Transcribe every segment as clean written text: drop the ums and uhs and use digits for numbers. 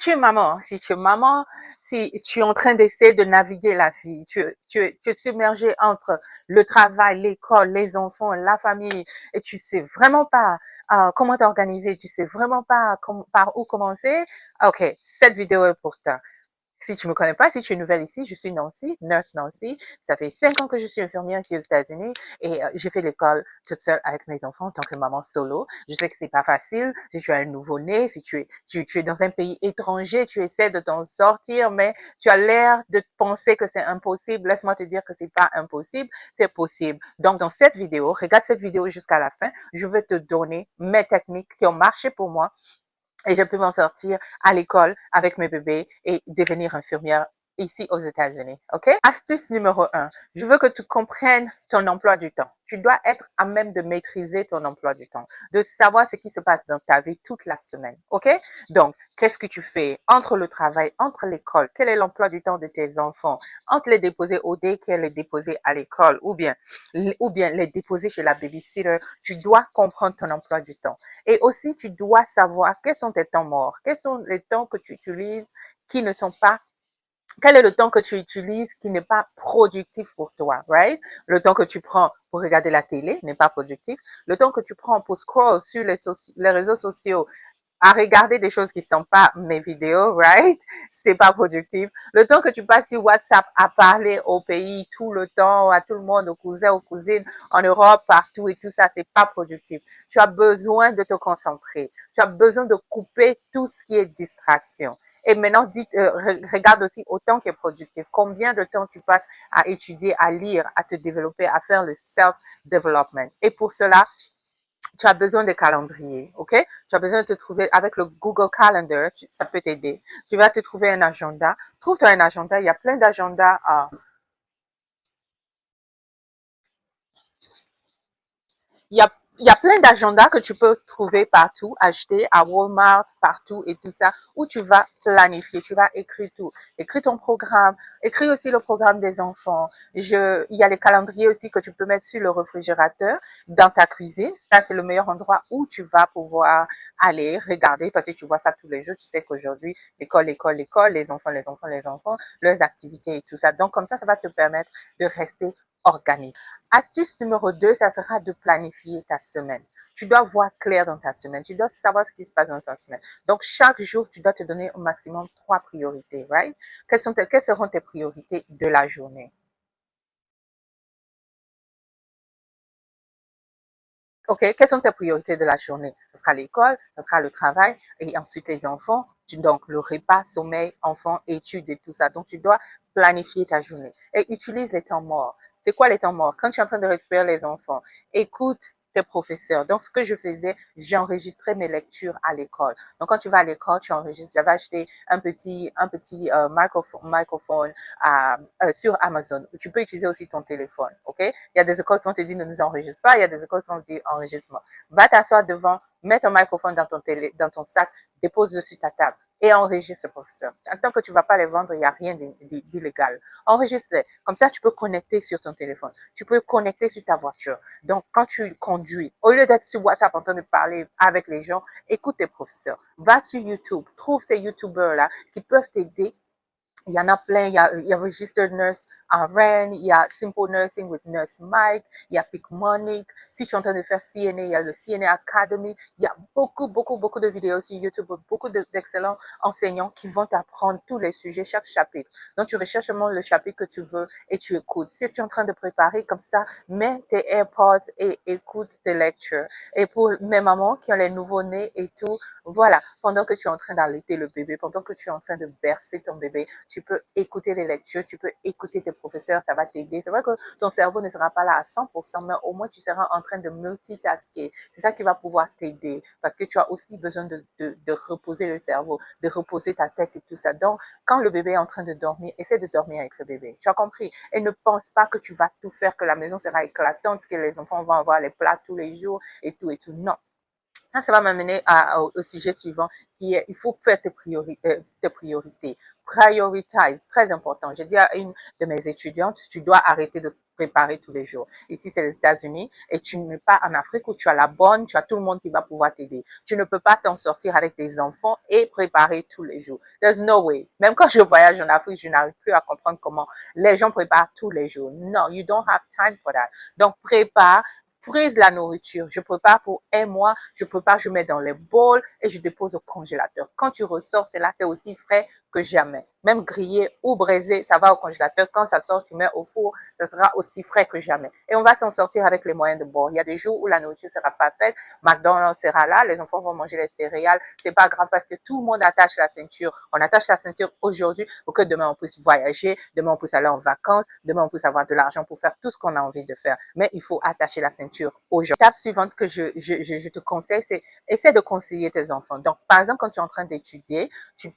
tu es maman, si tu es maman, si tu es en train d'essayer de naviguer la vie, tu es submergé entre le travail, l'école, les enfants, la famille, et tu sais vraiment pas comment t'organiser, tu sais vraiment pas par où commencer, ok, cette vidéo est pour toi. Si tu me connais pas, si tu es nouvelle ici, je suis Nancy, nurse Nancy. Ça fait 5 ans que je suis infirmière ici aux États-Unis et j'ai fait l'école toute seule avec mes enfants en tant que maman solo. Je sais que c'est pas facile. Si tu as un nouveau-né, si tu es dans un pays étranger, tu essaies de t'en sortir, mais tu as l'air de penser que c'est impossible. Laisse-moi te dire que c'est pas impossible, c'est possible. Donc, dans cette vidéo, regarde cette vidéo jusqu'à la fin. Je vais te donner mes techniques qui ont marché pour moi et je peux m'en sortir à l'école avec mes bébés et devenir infirmière ici aux États-Unis. OK? Astuce numéro 1. Je veux que tu comprennes ton emploi du temps. Tu dois être à même de maîtriser ton emploi du temps, de savoir ce qui se passe dans ta vie toute la semaine. OK? Donc, qu'est-ce que tu fais entre le travail, entre l'école? Quel est l'emploi du temps de tes enfants? Entre les déposer au daycare, les déposer à l'école ou bien les déposer chez la babysitter. Tu dois comprendre ton emploi du temps. Et aussi, tu dois savoir quels sont tes temps morts, quels sont les temps que tu utilises qui ne sont pas, quel est le temps que tu utilises qui n'est pas productif pour toi, right? Le temps que tu prends pour regarder la télé n'est pas productif. Le temps que tu prends pour scroll sur les réseaux sociaux à regarder des choses qui sont pas mes vidéos, right? C'est pas productif. Le temps que tu passes sur WhatsApp à parler au pays tout le temps, à tout le monde, aux cousins, aux cousines, en Europe, partout et tout ça, c'est pas productif. Tu as besoin de te concentrer. Tu as besoin de couper tout ce qui est distraction. Et maintenant, regarde aussi au temps qui est productif. Combien de temps tu passes à étudier, à lire, à te développer, à faire le self-development. Et pour cela, tu as besoin de calendrier, ok? Tu as besoin de te trouver avec le Google Calendar, ça peut t'aider. Tu vas te trouver un agenda. Trouve-toi un agenda. Il y a plein d'agendas. Il y a, il y a plein d'agendas que tu peux trouver partout, acheter à Walmart, partout et tout ça, où tu vas planifier, tu vas écrire tout. Écris ton programme, écris aussi le programme des enfants. Il y a les calendriers aussi que tu peux mettre sur le réfrigérateur dans ta cuisine. Ça, c'est le meilleur endroit où tu vas pouvoir aller regarder parce que tu vois ça tous les jours. Tu sais qu'aujourd'hui, l'école, l'école, l'école, les enfants, les enfants, les enfants, leurs activités et tout ça. Donc, comme ça va te permettre de rester organisé. Astuce numéro 2, ça sera de planifier ta semaine. Tu dois voir clair dans ta semaine. Tu dois savoir ce qui se passe dans ta semaine. Donc, chaque jour, tu dois te donner au maximum 3 priorités, right? Quelles seront tes priorités de la journée? OK, quelles sont tes priorités de la journée? Ce sera l'école, ce sera le travail et ensuite les enfants. Donc, le repas, sommeil, enfants, études et tout ça. Donc, tu dois planifier ta journée et utilise les temps morts. C'est quoi les temps morts? Quand tu es en train de récupérer les enfants, écoute tes professeurs. Donc, ce que je faisais, j'enregistrais mes lectures à l'école. Donc, quand tu vas à l'école, tu enregistres. J'avais acheté un petit microphone sur Amazon. Tu peux utiliser aussi ton téléphone, OK? Il y a des écoles qui vont te dire ne nous enregistre pas, il y a des écoles qui vont te dire enregistrement. Va t'asseoir devant, mets ton microphone dans ton sac, dépose dessus ta table et enregistre le professeur. Tant que tu ne vas pas les vendre, il n'y a rien d'illégal. Enregistre-les. Comme ça, tu peux connecter sur ton téléphone. Tu peux connecter sur ta voiture. Donc, quand tu conduis, au lieu d'être sur WhatsApp en train de parler avec les gens, écoute tes professeurs. Va sur YouTube. Trouve ces YouTubers-là qui peuvent t'aider. Il y en a plein. Il y a Registered Nurse RN, il y a Simple Nursing with Nurse Mike, il y a Picmonic. Si tu es en train de faire CNA, il y a le CNA Academy. Il y a beaucoup, beaucoup, beaucoup de vidéos sur YouTube, beaucoup d'excellents enseignants qui vont t'apprendre tous les sujets, chaque chapitre. Donc, tu recherches seulement le chapitre que tu veux et tu écoutes. Si tu es en train de préparer comme ça, mets tes AirPods et écoute tes lectures. Et pour mes mamans qui ont les nouveaux-nés et tout, voilà, pendant que tu es en train d'allaiter le bébé, pendant que tu es en train de bercer ton bébé, tu peux écouter les lectures, tu peux écouter tes professeurs, ça va t'aider. C'est vrai que ton cerveau ne sera pas là à 100%, mais au moins tu seras en train de multitasker. C'est ça qui va pouvoir t'aider parce que tu as aussi besoin de reposer le cerveau, de reposer ta tête et tout ça. Donc, quand le bébé est en train de dormir, essaie de dormir avec le bébé. Tu as compris? Et ne pense pas que tu vas tout faire, que la maison sera éclatante, que les enfants vont avoir les plats tous les jours et tout et tout. Non. Ça va m'amener au sujet suivant qui est, il faut faire tes priorités. Prioritize, très important. J'ai dit à une de mes étudiantes, tu dois arrêter de préparer tous les jours. Ici, c'est les États-Unis et tu n'es pas en Afrique où tu as la bonne, tu as tout le monde qui va pouvoir t'aider. Tu ne peux pas t'en sortir avec des enfants et préparer tous les jours. There's no way. Même quand je voyage en Afrique, je n'arrive plus à comprendre comment les gens préparent tous les jours. Non, you don't have time for that. Donc, prépare, frise la nourriture. Je prépare pour un mois, je prépare, je mets dans les bols et je dépose au congélateur. Quand tu ressors, c'est là, c'est aussi frais que jamais. Même grillé ou braisé, ça va au congélateur. Quand ça sort, tu mets au four, ça sera aussi frais que jamais. Et on va s'en sortir avec les moyens de bord. Il y a des jours où la nourriture sera pas faite, McDonald's sera là, les enfants vont manger les céréales. C'est pas grave parce que tout le monde attache la ceinture. On attache la ceinture aujourd'hui pour que demain on puisse voyager, demain on puisse aller en vacances, demain on puisse avoir de l'argent pour faire tout ce qu'on a envie de faire. Mais il faut attacher la ceinture aujourd'hui. L'étape suivante que je te conseille, c'est essaie de conseiller tes enfants. Donc, par exemple, quand tu es en train d'étudier, tu peux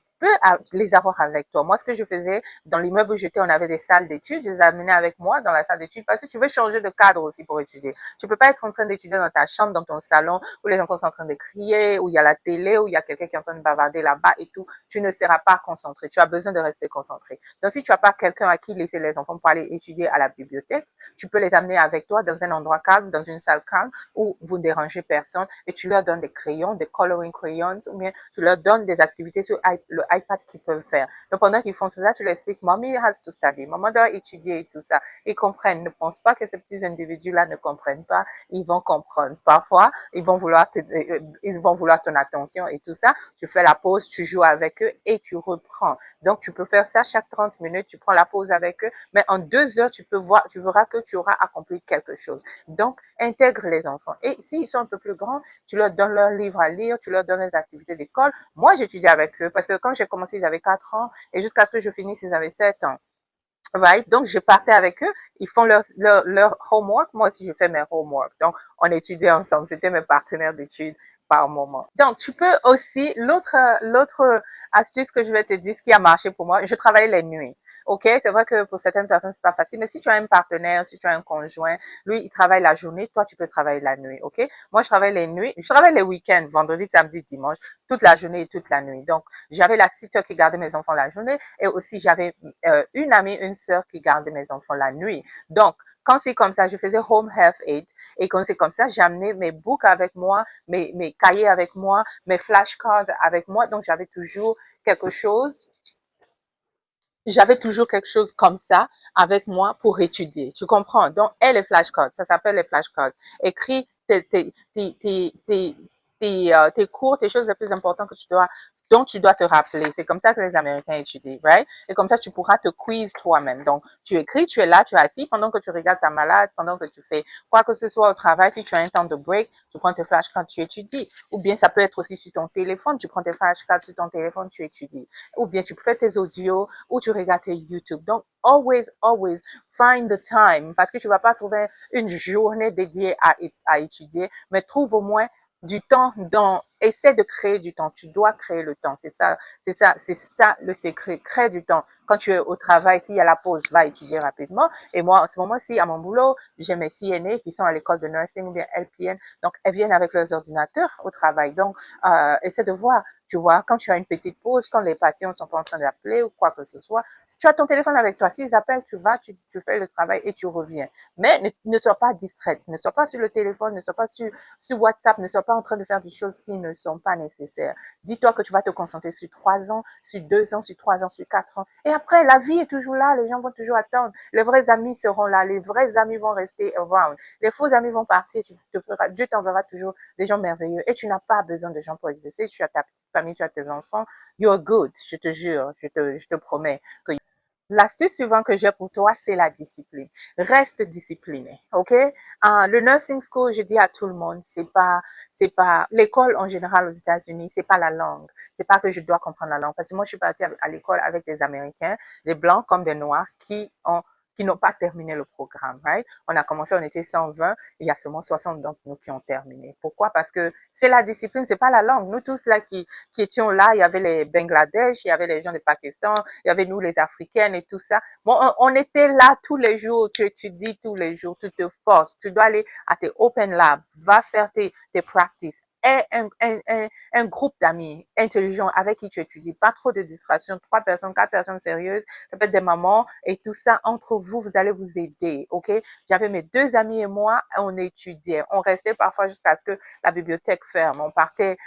les avoir avec toi. Moi, ce que je faisais dans l'immeuble où j'étais, on avait des salles d'études. Je les amenais avec moi dans la salle d'études parce que tu veux changer de cadre aussi pour étudier. Tu peux pas être en train d'étudier dans ta chambre, dans ton salon, où les enfants sont en train de crier, où il y a la télé, où il y a quelqu'un qui est en train de bavarder là-bas et tout. Tu ne seras pas concentré. Tu as besoin de rester concentré. Donc, si tu n'as pas quelqu'un à qui laisser les enfants pour aller étudier à la bibliothèque, tu peux les amener avec toi dans un endroit calme, dans une salle calme où vous ne dérangez personne et tu leur donnes des crayons, des coloring crayons ou bien tu leur donnes des activités sur le iPad qu'ils peuvent faire. Donc, pendant qu'ils font cela, tu leur expliques, Mommy has to study, maman doit étudier et tout ça. Ils comprennent. Ne pense pas que ces petits individus-là ne comprennent pas. Ils vont comprendre. Parfois, ils vont vouloir ton attention et tout ça. Tu fais la pause, tu joues avec eux et tu reprends. Donc, tu peux faire ça chaque 30 minutes, tu prends la pause avec eux, mais en 2 heures, tu verras que tu auras accompli quelque chose. Donc, intègre les enfants. Et s'ils sont un peu plus grands, tu leur donnes leurs livres à lire, tu leur donnes les activités d'école. Moi, j'étudiais avec eux parce que quand j'ai commencé, ils avaient 4 ans et jusqu'à ce que je finisse, ils avaient 7 ans. Right? Donc, je partais avec eux. Ils font leur homework. Moi aussi, je fais mes homework. Donc, on étudiait ensemble. C'était mes partenaires d'études par moment. Donc, tu peux aussi, l'autre astuce que je vais te dire, ce qui a marché pour moi, je travaillais les nuits. OK? C'est vrai que pour certaines personnes, c'est pas facile, mais si tu as un partenaire, si tu as un conjoint, lui, il travaille la journée, toi, tu peux travailler la nuit. OK? Moi, je travaille les nuits, je travaille les week-ends, vendredi, samedi, dimanche, toute la journée et toute la nuit. Donc, j'avais la sitter qui gardait mes enfants la journée et aussi j'avais une amie, une sœur qui gardait mes enfants la nuit. Donc, quand c'est comme ça, je faisais home health aid. Et quand c'est comme ça, j'amenais mes books avec moi, mes cahiers avec moi, mes flashcards avec moi. Donc, quelque chose quelque chose comme ça avec moi pour étudier. Tu comprends? Donc, et les flashcards, ça s'appelle les flashcards. Écris tes cours, tes choses les plus importantes dont tu dois te rappeler. C'est comme ça que les Américains étudient, right? Et comme ça, tu pourras te quiz toi-même. Donc, tu écris, tu es là, tu es assis pendant que tu regardes ta malade, pendant que tu fais quoi que ce soit au travail. Si tu as un temps de break, tu prends tes flashcards, tu étudies. Ou bien, ça peut être aussi sur ton téléphone. Tu prends tes flashcards sur ton téléphone, tu étudies. Ou bien, tu fais tes audios ou tu regardes tes YouTube. Donc, always find the time parce que tu vas pas trouver une journée dédiée à étudier, mais trouve au moins du temps essaie de créer du temps. Tu dois créer le temps. C'est ça le secret. Crée du temps. Quand tu es au travail, s'il y a la pause, va étudier rapidement. Et moi, en ce moment-ci, à mon boulot, j'ai mes CNA qui sont à l'école de nursing ou bien LPN. Donc, elles viennent avec leurs ordinateurs au travail. Donc, essaie de voir. Tu vois, quand tu as une petite pause, quand les patients sont pas en train d'appeler ou quoi que ce soit, si tu as ton téléphone avec toi, s'ils appellent, tu fais le travail et tu reviens. Mais ne sois pas distraite, ne sois pas sur le téléphone, ne sois pas sur WhatsApp, ne sois pas en train de faire des choses qui ne sont pas nécessaires. Dis-toi que tu vas te concentrer sur 3 ans, sur 2 ans, sur 3 ans, sur 4 ans. Et après, la vie est toujours là, les gens vont toujours attendre. Les vrais amis seront là, les vrais amis vont rester around. Les faux amis vont partir, Dieu t'enverra toujours des gens merveilleux et tu n'as pas besoin de gens pour exister. Tu as ta famille, tu as tes enfants. You're good, je te jure, je te promets que l'astuce suivante que j'ai pour toi, c'est la discipline. Reste discipliné, ok? Le nursing school, je dis à tout le monde, c'est pas l'école en général aux États-Unis, c'est pas la langue. C'est pas que je dois comprendre la langue. Parce que moi, je suis partie à l'école avec des Américains, des Blancs comme des Noirs, qui n'ont pas terminé le programme, right? On a commencé, on était 120, et il y a seulement 60 d'entre nous qui ont terminé. Pourquoi? Parce que c'est la discipline, c'est pas la langue. Nous tous là qui étions là, il y avait les Bangladesh, il y avait les gens du Pakistan, il y avait nous les Africaines et tout ça. Bon, on était là tous les jours, tu étudies tous les jours, tu te forces, tu dois aller à tes open labs, va faire tes practices, un groupe d'amis intelligents avec qui tu étudies, pas trop de distractions, 3 personnes, 4 personnes sérieuses, ça peut être des mamans et tout ça, entre vous, vous allez vous aider, ok? J'avais mes 2 amis et moi, on étudiait, on restait parfois jusqu'à ce que la bibliothèque ferme, on partait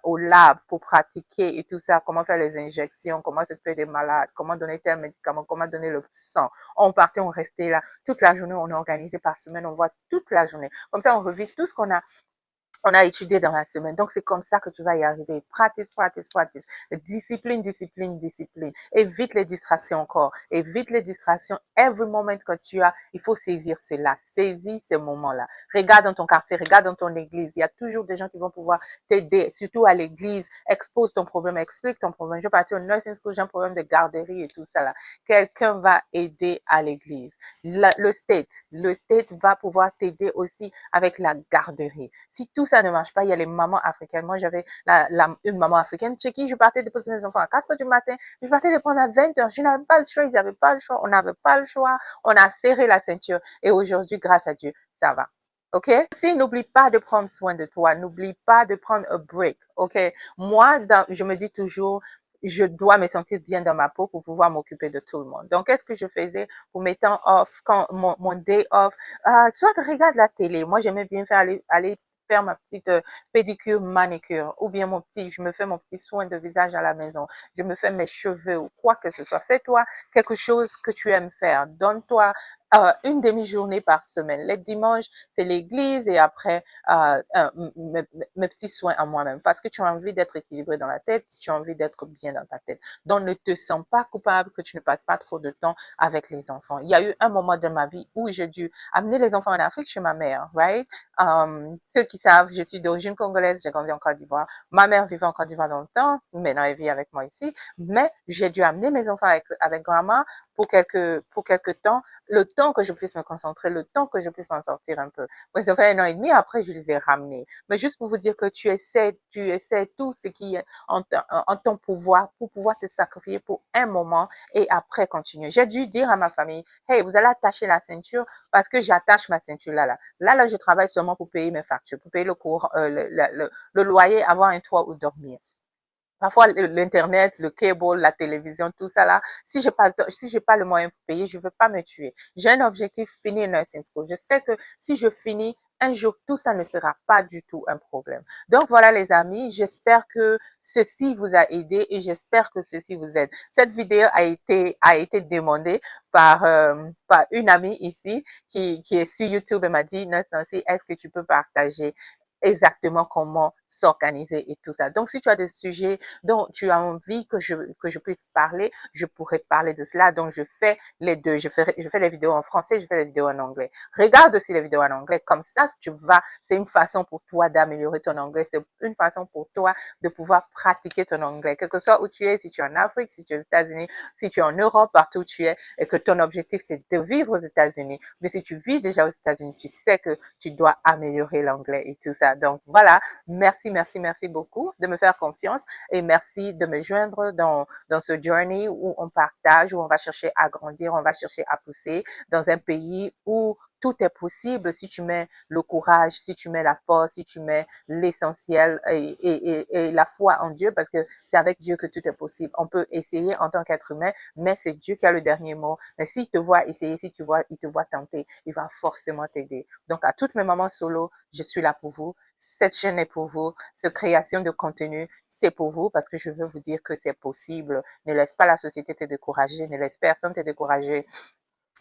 au lab pour pratiquer et tout ça, comment faire les injections, comment s'occuper des malades, comment donner tel médicament, comment donner le sang. On partait, on restait là toute la journée, on est organisé par semaine, on voit toute la journée. Comme ça, on revise tout ce qu'on a étudié dans la semaine. Donc, c'est comme ça que tu vas y arriver. Practice, practice, practice. Discipline, discipline, discipline. Évite les distractions encore. Évite les distractions. Every moment que tu as, il faut saisir cela. Saisis ces moments-là. Regarde dans ton quartier, regarde dans ton église. Il y a toujours des gens qui vont pouvoir t'aider, surtout à l'église. Expose ton problème, explique ton problème. Je vais partir au nursing school, j'ai un problème de garderie et tout ça là. Quelqu'un va aider à l'église. Le state va pouvoir t'aider aussi avec la garderie. Si tout ça ne marche pas, il y a les mamans africaines. Moi, j'avais une maman africaine chez qui je partais déposer mes enfants à 4 heures du matin. Je partais les prendre à 20 heures. Je n'avais pas le choix. Ils n'avaient pas le choix. On n'avait pas le choix. On a serré la ceinture. Et aujourd'hui, grâce à Dieu, ça va. OK? Si, n'oublie pas de prendre soin de toi. N'oublie pas de prendre un break. OK? Moi, je me dis toujours, je dois me sentir bien dans ma peau pour pouvoir m'occuper de tout le monde. Donc, qu'est-ce que je faisais pour mes temps off, quand mon day off? Soit je regarde la télé. Moi, j'aimais bien aller faire ma petite pédicure, manicure, ou bien je me fais mon petit soin de visage à la maison, je me fais mes cheveux ou quoi que ce soit. Fais-toi quelque chose que tu aimes faire. Donne-toi une demi-journée par semaine. Les dimanches, c'est l'église et après, mes petits soins à moi-même. Parce que tu as envie d'être équilibré dans la tête, tu as envie d'être bien dans ta tête. Donc, ne te sens pas coupable que tu ne passes pas trop de temps avec les enfants. Il y a eu un moment de ma vie où j'ai dû amener les enfants en Afrique chez ma mère, right? Ceux qui savent, je suis d'origine congolaise, j'ai grandi en Côte d'Ivoire. Ma mère vivait en Côte d'Ivoire dans le temps, maintenant elle vit avec moi ici. Mais j'ai dû amener mes enfants avec grand-mère pour quelques temps, le temps que je puisse me concentrer, le temps que je puisse m'en sortir un peu. Moi, ça fait 1 an et demi, après, je les ai ramenés. Mais juste pour vous dire que tu essaies tout ce qui est en ton pouvoir pour pouvoir te sacrifier pour un moment et après continuer. J'ai dû dire à ma famille, hey, vous allez attacher la ceinture parce que j'attache ma ceinture là. Là, je travaille seulement pour payer mes factures, pour payer le cours, le loyer, avoir un toit où dormir. Parfois, l'internet, le cable, la télévision, tout ça là, si j'ai pas le moyen pour payer, je veux pas me tuer. J'ai un objectif, finir nursing school. Je sais que si je finis, un jour, tout ça ne sera pas du tout un problème. Donc voilà les amis, j'espère que ceci vous a aidé et j'espère que ceci vous aide. Cette vidéo a été demandée par une amie ici qui est sur YouTube et m'a dit, Nancy, est-ce que tu peux partager exactement comment s'organiser et tout ça. Donc, si tu as des sujets dont tu as envie que je puisse parler, je pourrais parler de cela. Donc, je fais les deux. Je fais les vidéos en français, je fais les vidéos en anglais. Regarde aussi les vidéos en anglais. Comme ça, c'est une façon pour toi d'améliorer ton anglais. C'est une façon pour toi de pouvoir pratiquer ton anglais. Quel que soit où tu es, si tu es en Afrique, si tu es aux États-Unis, si tu es en Europe, partout où tu es, et que ton objectif, c'est de vivre aux États-Unis. Mais si tu vis déjà aux États-Unis, tu sais que tu dois améliorer l'anglais et tout ça. Donc, voilà. Merci, merci, merci beaucoup de me faire confiance et merci de me joindre dans ce journey où on partage, où on va chercher à grandir, on va chercher à pousser dans un pays où tout est possible si tu mets le courage, si tu mets la force, si tu mets l'essentiel et la foi en Dieu, parce que c'est avec Dieu que tout est possible. On peut essayer en tant qu'être humain, mais c'est Dieu qui a le dernier mot. Mais s'il te voit essayer, si tu vois, il te voit tenter, il va forcément t'aider. Donc, à toutes mes mamans solo, je suis là pour vous. Cette chaîne est pour vous. Cette création de contenu, c'est pour vous parce que je veux vous dire que c'est possible. Ne laisse pas la société te décourager. Ne laisse personne te décourager.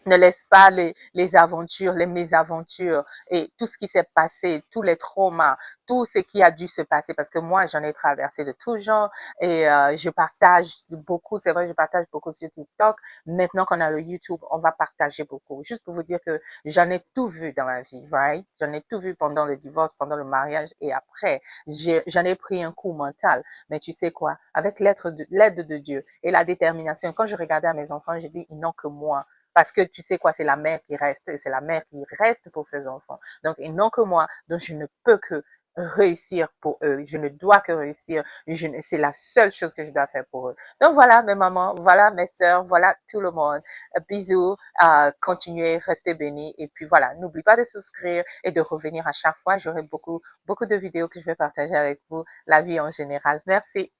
Ne laisse pas les aventures, les mésaventures et tout ce qui s'est passé, tous les traumas, tout ce qui a dû se passer parce que moi, j'en ai traversé de tout genre et je partage beaucoup, c'est vrai, je partage beaucoup sur TikTok. Maintenant qu'on a le YouTube, on va partager beaucoup. Juste pour vous dire que j'en ai tout vu dans ma vie, right? J'en ai tout vu pendant le divorce, pendant le mariage et après. J'en ai pris un coup mental. Mais tu sais quoi? Avec l'aide de Dieu et la détermination, quand je regardais à mes enfants, j'ai dit, ils n'ont que moi. Parce que tu sais quoi, c'est la mère qui reste, et c'est la mère qui reste pour ses enfants. Donc, ils n'ont que moi, donc je ne peux que réussir pour eux. Je ne dois que réussir. C'est la seule chose que je dois faire pour eux. Donc voilà mes mamans, voilà mes sœurs, voilà tout le monde. Bisous, continuez, restez bénis. Et puis voilà, n'oublie pas de souscrire et de revenir à chaque fois. J'aurai beaucoup de vidéos que je vais partager avec vous, la vie en général. Merci.